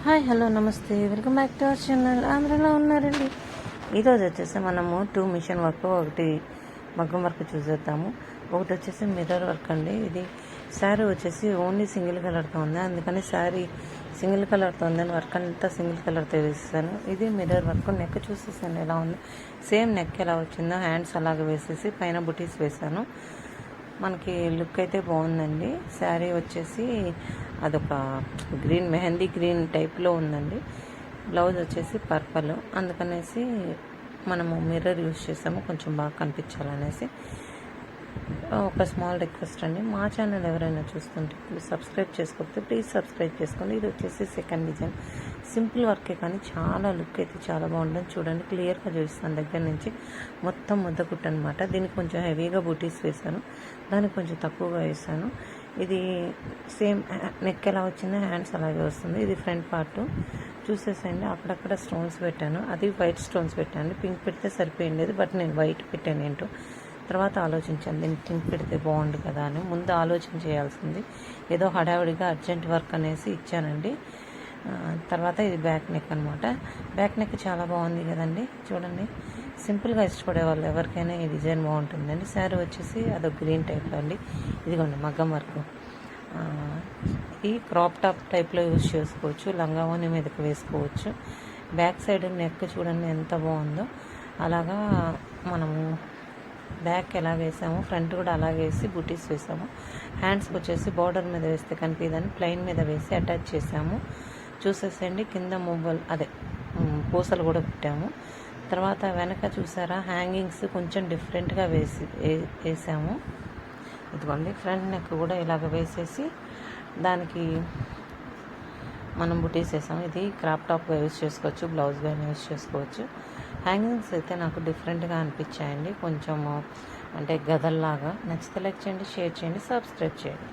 Hi hello నమస్తే welcome back to our channel. ఆంధ్రలో ఉన్నారండి. ఈరోజు వచ్చేసి మనము 2 మిషన్ వర్క్, ఒకటి మగ్గం వర్క్ చూసేద్దాము. ఒకటి వచ్చేసి మిర్రర్ వర్క్ అండి. ఇది శారీ వచ్చేసి ఓన్లీ సింగిల్ కలర్తో ఉంది, అందుకని శారీ సింగిల్ కలర్తో ఉందని వర్క్ అంతా సింగిల్ కలర్తో వేసేసాను. ఇది మిర్రర్ వర్క్. నెక్ చూసేసాను ఎలా ఉంది, సేమ్ నెక్ ఎలా వచ్చిందో హ్యాండ్స్ అలాగే వేసేసి పైన బుటీస్ వేసాను. మనకి లుక్ అయితే బాగుందండి. శారీ వచ్చేసి అదొక గ్రీన్, మెహందీ గ్రీన్ టైప్లో ఉందండి. బ్లౌజ్ వచ్చేసి పర్పల్, అందుకనేసి మనము మిర్రర్ యూజ్ చేసాము కొంచెం బాగా కనిపించాలనేసి. ఒక స్మాల్ రిక్వెస్ట్ అండి, మా ఛానల్ ఎవరైనా చూస్తుంటే ప్లీజ్ సబ్స్క్రైబ్ చేసుకోకపోతే ప్లీజ్ సబ్స్క్రైబ్ చేసుకోండి. ఇది వచ్చేసి సెకండ్ డిజైన్, సింపుల్ వర్కే కానీ చాలా లుక్ అయితే చాలా బాగుంటుంది. చూడండి, క్లియర్గా చూపిస్తాను దగ్గర నుంచి. మొత్తం ముద్ద కుట్టు అనమాట. దీనికి కొంచెం హెవీగా బూటీస్ వేసాను, దానికి కొంచెం తక్కువగా వేసాను. ఇది సేమ్ నెక్ ఎలా వచ్చిందో హ్యాండ్స్ అలాగే వస్తుంది. ఇది ఫ్రంట్ పార్ట్ చూసేసండి. అక్కడక్కడ స్టోన్స్ పెట్టాను, అది వైట్ స్టోన్స్ పెట్టాను. పింక్ పెడితే సరిపోయిండేది, బట్ నేను వైట్ పెట్టాను. ఏంటో తర్వాత ఆలోచించాను, దీన్ని పింక్ పెడితే బాగుండు కదా అని. ముందు ఆలోచన చేయాల్సింది, ఏదో హడావిడిగా అర్జెంట్ వర్క్ అనేసి ఇచ్చానండి. తర్వాత ఇది బ్యాక్ నెక్ అనమాట. బ్యాక్ నెక్ చాలా బాగుంది కదండి. చూడండి, సింపుల్గా ఇష్టపడే వాళ్ళు ఎవరికైనా ఈ డిజైన్ బాగుంటుందండి. శారీ వచ్చేసి అదొక గ్రీన్ టైప్లో అండి. ఇదిగోండి మగ్గం వర్క్. ఈ క్రాప్ టాప్ టైప్లో యూజ్ చేసుకోవచ్చు, లంగావోని మీదకి వేసుకోవచ్చు. బ్యాక్ సైడ్ నెక్ చూడండి ఎంత బాగుందో. అలాగా మనము బ్యాక్ ఎలా వేసాము, ఫ్రంట్ కూడా అలాగే వేసి బుటీస్ వేసాము. హ్యాండ్స్కి వచ్చేసి బార్డర్ మీద వేస్తే కనిపించదని ప్లెయిన్ మీద వేసి అటాచ్ చేసాము. చూసేసండి, కింద మువ్వలు అదే పూసలు కూడా పెట్టాము. తర్వాత వెనక చూసారా, హ్యాంగింగ్స్ కొంచెం డిఫరెంట్గా వేసాము. ఇదిగోండి, ఫ్రంట్ నెక్ కూడా ఇలాగ వేసేసి దానికి మనం బుటీస్ వేసాము. ఇది క్రాప్ టాప్గా యూజ్ చేసుకోవచ్చు, బ్లౌజ్గా యూజ్ చేసుకోవచ్చు. హ్యాంగింగ్స్ అయితే నాకు డిఫరెంట్గా అనిపించాయండి, కొంచెము అంటే గదల్లాగా. నచ్చితే లైక్ చేయండి, షేర్ చేయండి, సబ్స్క్రైబ్ చేయండి.